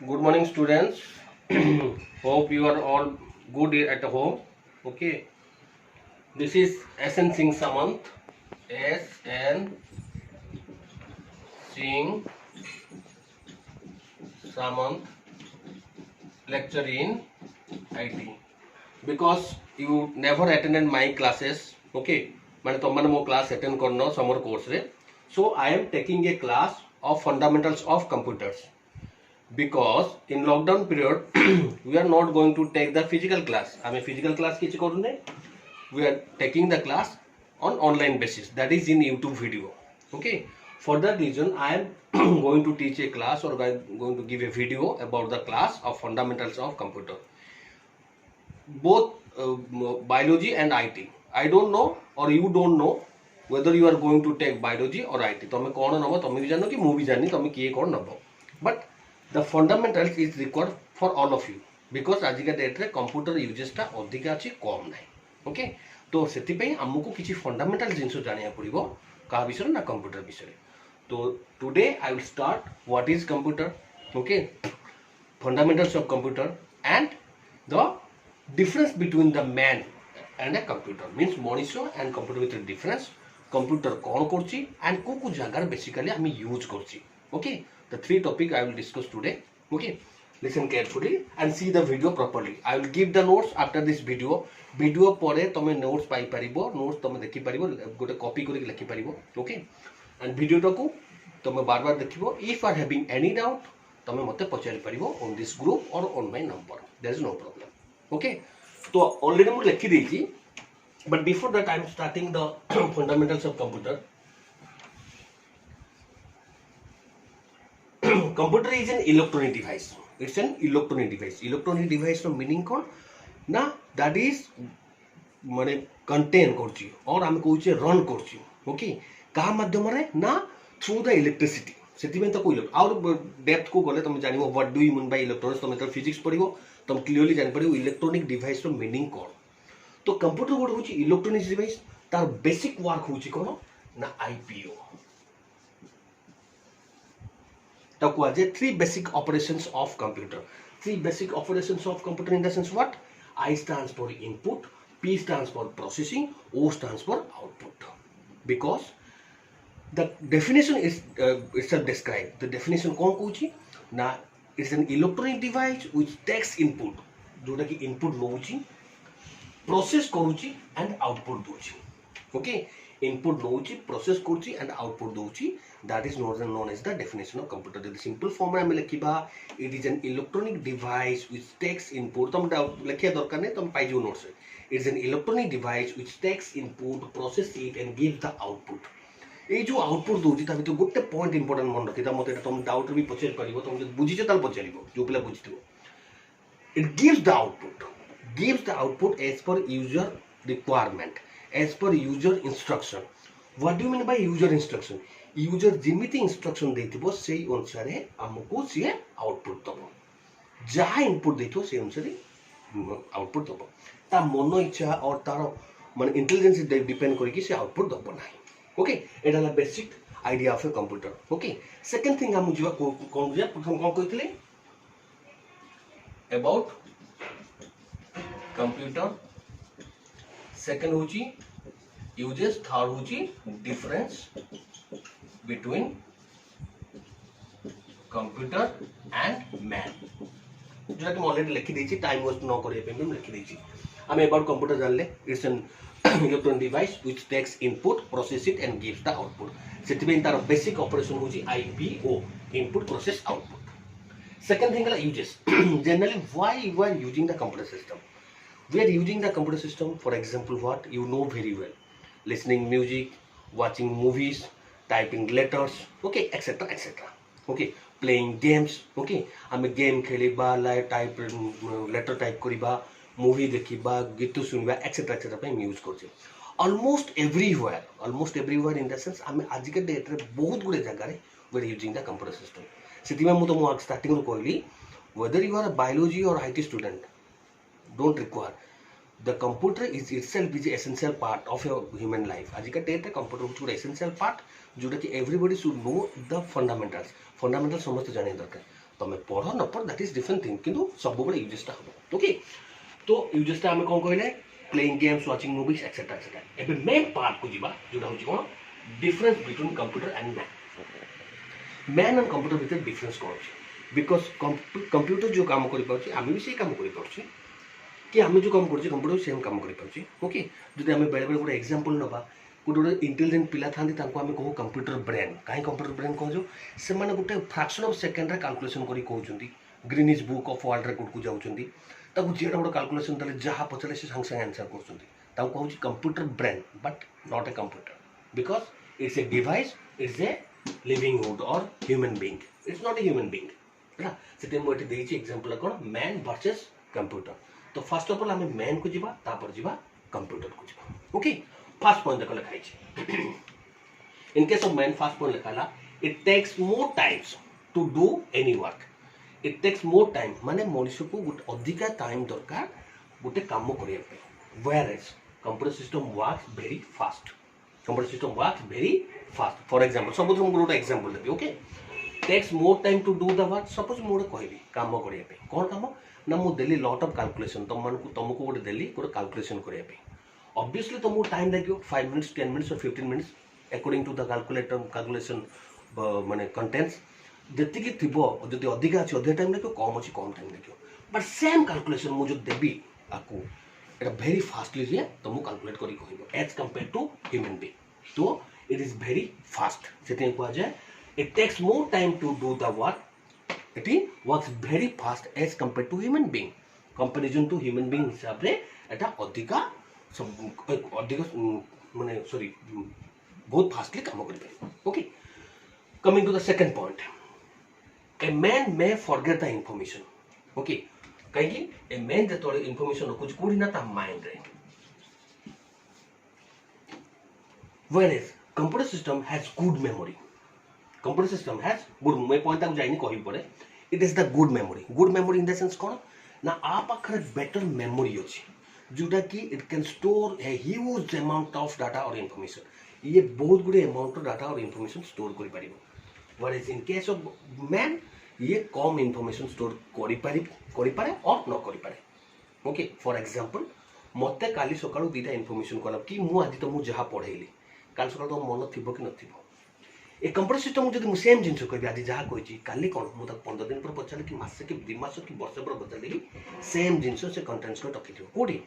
Good morning, students. Hope you are all good at home. Okay, this is SN Singh Samant. SN Singh Samant, lecture in IT. Because you never attended my classes. Okay, माने तुम मैंने मो class attend करना summer course रे. So I am taking a class of fundamentals of computers. Because in lockdown period we are not going to take the physical class. I mean physical class किसी को नहीं. We are taking the class on online basis, that is in YouTube video. Okay, for that reason I am going to teach a class or going to give a video about the class of fundamentals of computer, both biology and IT. I don't know or you don't know whether you are going to take biology or IT. तमें कौन नबो तमें भी जानो कि मु भी जानी तमें किए कौन नबो, but the fundamentals is required for all of you because आजिका डेट रे कंप्यूटर यूजेस टा अधिक अछि कम नाही. ओके, तो सेति पई हमकु किछि फंडामेंटल जिंसो जानिया पड़िबो का विषय ना कंप्यूटर विषय. तो today I will start what is computer. Okay, fundamentals of computer and the difference between the man and a computer, means Manish and computer with a difference. Computer कौन करछि and को जगह basically हम यूज करछि. Okay, the three topic I will discuss today. Okay, listen carefully and see the video properly. I will give the notes after this video. Video परे तमे notes पाई परिबो, notes तमे देखि परिबो, गोटे कॉपी करके लिखि परिबो. Okay, and video टाको तमे बार-बार देखिबो. If you are having any doubt तमे मते पचारि परिबो on this group or on my number. There is no problem. Okay, तो ऑलरेडी मुझे लिखी दी थी, but before that I am starting the fundamentals of computer. Computer is an electronic device. It's an electronic device. Electronic device रो meaning कौन ना, that is माने contain करछि और हम कहूचे रन करछि. ओके, का माध्यम रे ना, थ्रू द इलेक्ट्रिसिटी. सेतिमें तो कोई और डेप्थ को गले तुम जानिबो what do you mean by electronics. तुम तो फिजिक्स पढ़िबो तुम क्लियरली जान पड़ो इलेक्ट्रॉनिक डिवाइस रो मीनिंग कौन. तो कंप्यूटर गोटे होची इलेक्ट्रॉनिक डिवाइस. तार बेसिक वर्क होची कौन ना आईपीओ. तो को जे three basic operations of computer. Three basic operations of computer in the sense what. I stands for input, P stands for processing, O stands for output. Because the definition is itself describe. The definition कौन कहूची ना, it's an electronic device which takes input, जोटा कि input नौची, process करूची and output Dochi. Okay, input नौची, process करूची and output Dochi. That is known as the definition of computer. The simple form में लिखिबा, it is an electronic device which takes input. तुम लिखिया दरकार नहीं, तुम पाइजो नोट से. It's an electronic device which takes input, process it and gives the output. ये जो output दूची ताकि तो गोटे पॉइंट इंपोर्टेंट मन रखिता मते एटा तुम डाउट भी पचारि परिबो. तुम जे बुझिछ ताल पचारिबो जो पिला बुझिथिबो. It gives the output as per user requirement, as per user instruction. What do you mean by user instruction. User जिमिति इंस्ट्रक्शन देथिबो सेही अनुसार हमको से आउटपुट दबो. जहा इनपुट देथिबो सेही अनुसार आउटपुट दबो. ता मन इच्छा और तार माने इंटेलिजेंस डिपेंड करिकि से आउटपुट दबो नाही. ओके, एटा ला basic idea of a computer. Okay, second thing हम जीवा कोन बुझा प्रथम कोन कहितले अबाउट कंप्यूटर. सेकंड होची यूजेस. थर्ड होची difference between computer and man. जोटा कि ऑलरेडी लिखि देछि, टाइम वेस्ट न करे पे हम लिखि देछि. हम अबाउट कंप्यूटर जानले. It's an electronic device which takes input, process it and gives the output. सेतिबे तार बेसिक ऑपरेशन होची IPO, input process output. Second thing is uses. Generally why you are using the computer system. We are using the computer system for example what you know very well. Listening music, watching movies, typing letters, okay, etc etc. Okay, playing games. Okay, हम game खेलिबा, like type letter type करिबा, movie देखिबा, गीत सुनिबा etcetera etcetera पे use करछे. Almost everywhere in the sense हम आज के डेट रे बहुत गुडे जगह रे we are using the computer system. सेति में मु तो मु स्टार्टिंग रो कहली whether you are a biology or IT student don't require. The computer is itself is essential part of your human life. आज के डेट रे कंप्यूटर होछ essential part जोटा कि everybody should know the fundamentals. समस्त जाने दरकार. तुम्हें पढ़ न पढ़ दैट इज डिफरेंट थिंग किंतु सब बड़े यूजेसटा हम ओके तो यूजेसटा आम कौन कहले playing games watching movies etcetera etcetera एबे मेन पार्ट को जीवा जोटा होची कोन difference between computer and man and computer भितर डिफरेंस कौन अछि बिकॉज कंप्यूटर जो काम करि पाउछि आमे भी से काम करि पाउछि कि आमे जो काम करछि कंप्यूटर सेम काम करि पाउछि ओके जदि आमे बेले बेले गोटे एग्जांपल नबा गोटे इंटेलिजेंट पिला थांती तांको आमे कहू कंप्यूटर ब्रेन काहे कंप्यूटर ब्रेन कहू से माने गोटे फ्रैक्शन ऑफ सेकंड रे कैलकुलेशन करि कहउछंती Guinness book of world record को जाउछंती ताको जेडा बड़ कैलकुलेशन तले जहा पचले से संग संग आंसर करछंती ताको कहउछि computer brain but not a computer because it's a device it's a living hood और human being it's not a human being है सेते मो एटी देछि एग्जांपल कोन मैन वर्सेस कंप्यूटर तो फर्स्ट ऑफ ऑल हमें मैन को जीवा तापर जीवा कंप्यूटर को जीवा ओके फर्स्ट पॉइंट देखो लिखाई छे in case of man first point लिखाला it takes more times to do any work it takes more time माने मनुष्य को गुट अधिका टाइम दरकार गुटे काम करिया पे whereas computer system works very fast computer system works very fast for example suppose हम गोटे एग्जांपल देबी okay takes more time to do the work suppose मो कहबी काम करिया पे कोन काम ना मु देली लॉट ऑफ कैलकुलेशन तुमको गोटे देली गोटे कैलकुलेशन करिया पे ऑब्वियसली तुमको टाइम लगे 5 मिनट्स 10 मिनट्स और 15 minutes according to the calculation माने कंटेंट्स जति थीबो जदि अधिका अछि अधिक टाइम लगे कम अछि कम टाइम लगे बट सेम कैलकुलेशन मु जो देबी आकू एटा वेरी फास्टली जे तुमको कैलकुलेट करी कहबो as compare to human being तो इट इज वेरी फास्ट सेते को जाय it takes more time to do the work it works very fast as compared to human being comparison to human being हिसाब रे एटा अधिका माने सॉरी बहुत fastly काम करबे okay coming to the second point a man may forget the information okay कहीं a man जे तोरे information कुछ कोडी ना ता माइंड रे whereas computer system has good memory computer system has good मैं पॉइंट तक जाइनी कहि पड़े it is the good memory in the sense कोन ना आ पाखरे बेटर मेमोरी अछि जोटा कि it can store a huge amount of data और इंफॉर्मेशन ये बहुत गुडे अमाउंट ऑफ डाटा और इंफॉर्मेशन स्टोर करि परिबो what is in case of man ये कम इंफॉर्मेशन स्टोर करि पारे और न करि पारे ओके फॉर एग्जांपल मते काली सकाळू दीटा इंफॉर्मेशन कोन कि मु आज तो मु जहा पढेली काल सकाळ तो मन थिबो कि नथिबो ए कंप्यूटर सिस्टम जब मुझे सेम जिन कह आज जहाँ कही काली कौन मुझे 15 दिन पर पचारे कि मस कि 2 मास कि वर्ष पर पचारे सेम जिन से कंटेन्ट्स को रखी कौटी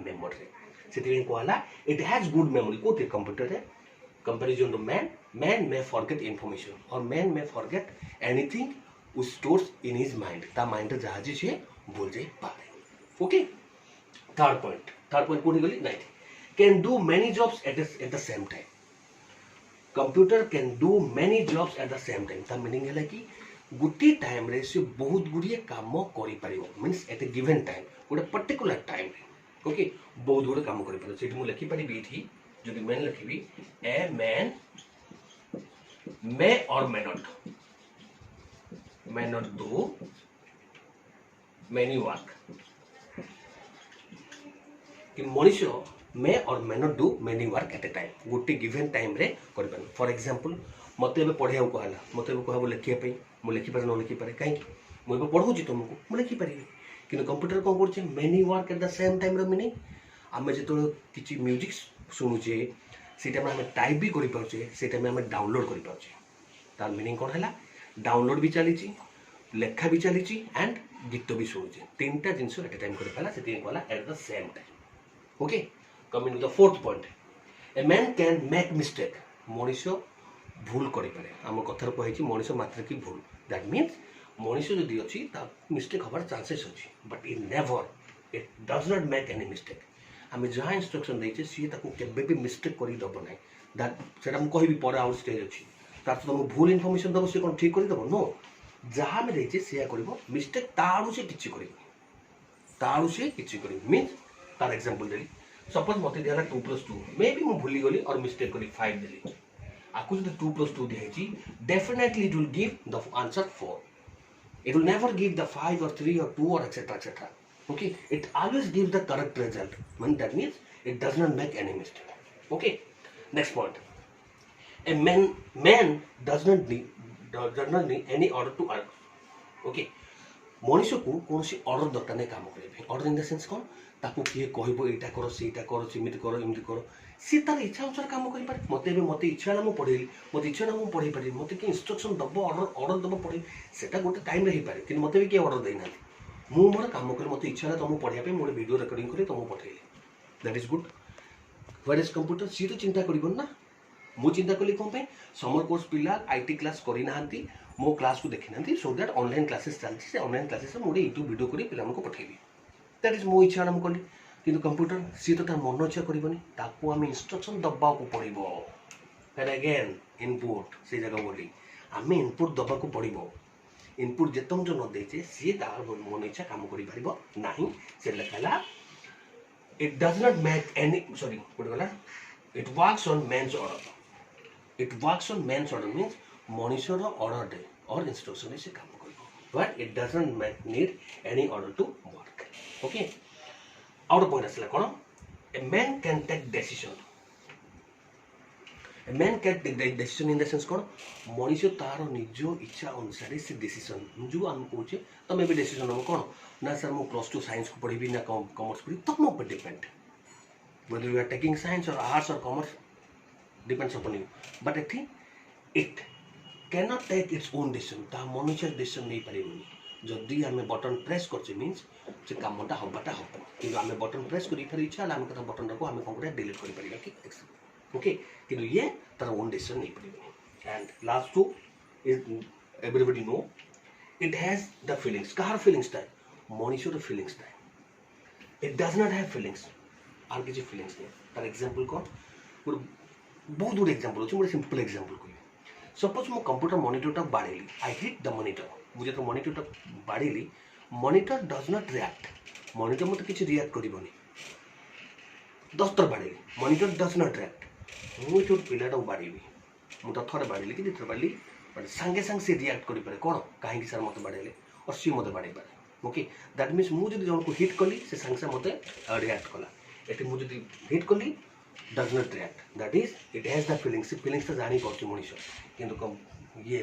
मेमोरी से कहला इट हैज गुड मेमोरी कौटी कंप्यूटर है comparison to man may forget information और man may forget anything which stores in his mind ता माइंड जहाँ जी से भूल जाई पारे ओके थर्ड पॉइंट कौटी गली नहीं can do many jobs eight the same time computer can do many jobs eight the same time ता मीनिंग है कि गुटी टाइम रे से बहुत गुड़िए काम करि परियो मींस एट ए गिवन टाइम गोटे पर्टिकुलर टाइम रे ओके बहुत गुड़े काम करि परियो सेठी मु लिखि परिबी थी जदि मैन लिखिबी ए मैन मे और may not do many work कि मनुष्य मे और may not do many work at A time गोटे गिवन टाइम रे कर पारे फॉर एग्जांपल मते बे पढिया को कहला मते बे कहबो लिखिया पे मु लिखि पारे न लिखि पारे काहे मु बे पढौ छी तुमको मु लिखि पारे किन कंप्यूटर को करछे many work at the same time रे मीनिंग आमे जेतो किछि म्यूजिक सुनुचे सेटा में हमें टाइप भी करि पाउचे सेटा में हमें डाउनलोड करि पाउचे तार मीनिंग कोन हला डाउनलोड भी चली छी लेखा भी चली छी एंड गीत भी सुनुचे तीनटा जिंस एट ए टाइम करि पाला सेति कहला at the same time okay coming to the fourth point a man can make mistake मनुष्य भूल करि पारे हम कथर कहै छी मनुष्य मात्र की भूल दैट मीन्स मनुष्य जदि अछि ता मिस्टेक हबार चांसेस अछि but it does not make any mistake हम जहाँ इंस्ट्रक्शन देछे सी ताको केबे भी मिस्टेक करि दबो नै दैट सेटा हम कहबी पर आउट स्टेज अछि तार तुम भूल इनफॉरमेशन दबो से कोन ठीक करि दबो नो जहाँ में देछे से करबो मिस्टेक तारु से किछि करिबो मीन्स तार एग्जांपल देली सपोज मते दिला 2 + 2 मे बी मु भूली गली और मिस्टेक करी 5 देली आकु जदि 2 + 2 दिहाइची definitely it will give the answer 4 it will never give the 5 or 3 or 2 or etc. Okay, it always gives the correct result. That means it does not make any mistake. Okay, next point. A man does not need any order to earn. Okay Manish को कौन सी order दरकार नहीं काम करेंगे order in the sense कौन ताको किए कहबो एटा करो सेटा करो सेमिति करो एमति करो सी तार इच्छा अनुसार काम करि पारे मते इच्छा है मु पढ़ेली मते इच्छा है मु पढ़ी पारे मते कि इंस्ट्रक्शन दबो ऑर्डर दबो पढ़े सेटा गोटे टाइम रे ही पारे कि मते भी के ऑर्डर देना मु मोर काम कर मते इच्छा है तुम पढ़िया पे मोर वीडियो रिकॉर्डिंग करी तुम पठेली that is good what is computer सी तो चिंता करिबन ना मु चिंता कली कोन पे समर कोर्स पिला आईटी क्लास करि नाहंती मो क्लास को देखि नाहंती सो दैट ऑनलाइन क्लासेस चलती से ऑनलाइन क्लासेस में मोरे यूट्यूब वीडियो करी पिला को पठेबी दैट इज मो इच्छा हम कली किंतु कंप्यूटर सी तो तार मन इच्छा करिबनी ताको हम इंस्ट्रक्शन दबा को पड़िबो एंड अगेन इनपुट से जगह बोली आमे इनपुट दबा को पड़िबो इनपुट जेतम जो न देचे सी तार मन इच्छा काम करि परिबो नाही से लखला it does not make any sorry what gala it works on man's order means मनुष्य रो ऑर्डर दे और इंस्ट्रक्शन से काम करिबो but it doesn't need any order to work okay out point असला कोन a man can take decision in the sense कोन मनुष्य तार निजो इच्छा अनुसार से डिसीजन जो हम कोचे तमे भी डिसीजन हम कोन ना सर मु +2 साइंस को पढ़ी ना कॉमर्स पढ़ी तब नो पे depend whether you are taking science or arts or commerce depends upon you but it cannot take its own decision ता मनुष्य डिसीजन नहीं परिबनी जदी हमें बटन प्रेस करछे मींस से कामटा हबाटा हबो किंतु हमें बटन प्रेस करी फेर इच्छा हम कथा बटन को हमें कोन डिलीट करि परिबा कि ओके किंतु ये तार ओन डिसीजन नहीं परिबनी and last two is everybody know it has the feelings कार फीलिंग्स टाइप मनुष्य feelings type it does not have feelings आर किसी फीलिंग्स नहीं तार एग्जांपल कोन बहुत गुड एग्जांपल अछि मोर सिंपल एग्जांपल कोइ सपोज मो कंप्यूटर मॉनिटर टा बाड़ेली आई हिट द मॉनिटर मुझे तो मॉनिटर टा बाड़ेली monitor does not react monitor मते किछि रिएक्ट करिवनी 10 थर बाड़ेली मॉनिटर डज नॉट रिएक्ट मु जो पिलाटा बाड़ेली मु तो थोड़े बाड़ेली कि थोड़े बाड़ेली बट संगे संग से रिएक्ट करि पारे कोन काहे कि सर मते बाड़ेले और सी मते बाड़े पारे ओके दैट मींस मु जदि जन को हिट कली से संगे संग मते रिएक्ट कला एटी मु जदि हिट कली does not react that is it has the feelings feelings तो जानि पड़छ मनुष्य किंतु ये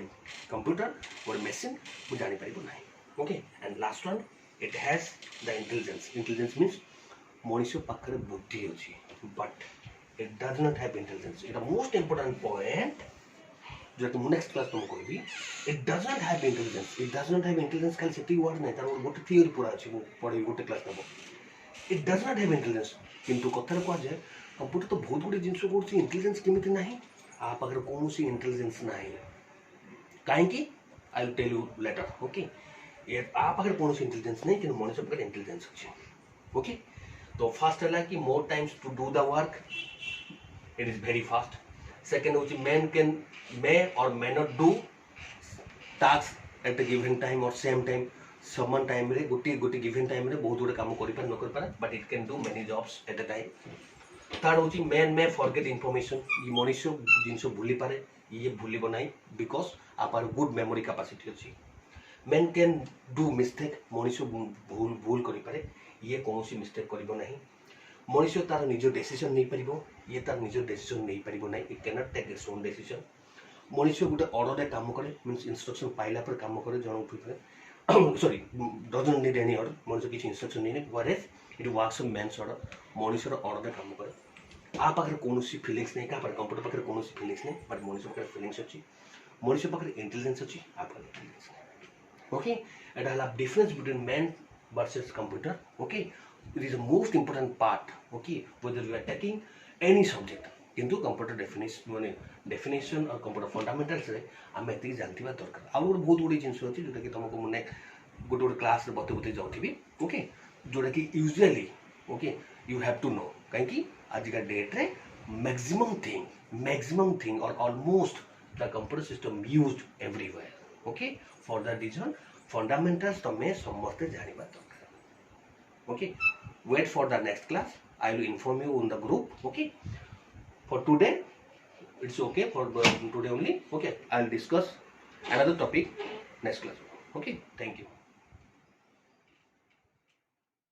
कंप्यूटर और मशीन मु जानि पाइबो नाही okay and last one it has the intelligence means मनुष्य पाखरे बुद्धि अछि but it does not have intelligence it the most important point जो तुम नेक्स्ट क्लास तुम कहबी it does not have intelligence खाली सेटी वर्ड नै तार गोटे थ्योरी पूरा अछि मु पढी गोटे class Nebo it does not have intelligence किंतु कथार को जाय कंप्यूटर तो बहुत गुडी जिंस करछि इंटेलिजेंस केमिति नाही आ पाखर कोनोसी इंटेलिजेंस नाही काहे कि I will tell you later okay ये आ पाखर कोनोसी इंटेलिजेंस नहीं कि मनुष्य पाखर इंटेलिजेंस अछि ओके तो फर्स्ट है कि more times to do the work it is very fast second होची may or may not do tasks at a given time or same time समान टाइम रे गोटे गिवन टाइम रे बहुत गुडे काम करि पार न करि पार but it can do many jobs at a time third होची मैन मे फॉरगेट इन्फॉर्मेशन ये मनुष्य जिनस भूली पारे ये भूलिबो नाही बिकॉज आपार गुड मेमोरी कैपेसिटी अछि मैन कैन डू मिस्टेक मनुष्य भूल करि पारे ये कोनोसी मिस्टेक करिबो नाही मनुष्य तार निजो डिसीजन नहीं परिबो ये तार निजो डिसीजन नहीं परिबो नाही it can not take its own decision मनुष्य गोटे ऑर्डर रे काम करे मींस इंस्ट्रक्शन पाइला पर काम करे जण उठे sorry doesn't need any order मनुष्य किसी इंस्ट्रक्शन नहीं whereas it works on man's order मनुष्य रो ऑर्डर रे काम करे आ पाखर कोनोसी फीलिंग्स नहीं का पर कंप्यूटर पाखर कोनोसी फीलिंग्स नहीं बट मनुष्य पाखर फीलिंग्स अछि मनुष्य पाखर इंटेलिजेंस अछि आ पाखर इंटेलिजेंस नहीं okay and I have difference between man versus computer okay it is the most important part okay whether you are taking any subject किंतु कंप्यूटर डेफिनेशन और कंप्यूटर फंडामेंटल्स रे आम एति जानथिबा दरकार आ बहुत गुडी जिंस अछि जोटा कि तुमको मने गोटे क्लास रे बते जाउथिबी ओके जोटा कि usually okay you have to know काहे कि आज का डेट रे मैक्सिमम थिंग और almost the computer system used everywhere okay for that reason fundamentals तमे समस्त जानिबा दरकार okay wait for the next class I will inform you on the group okay for today it's okay for today only okay I'll discuss another topic next class okay thank you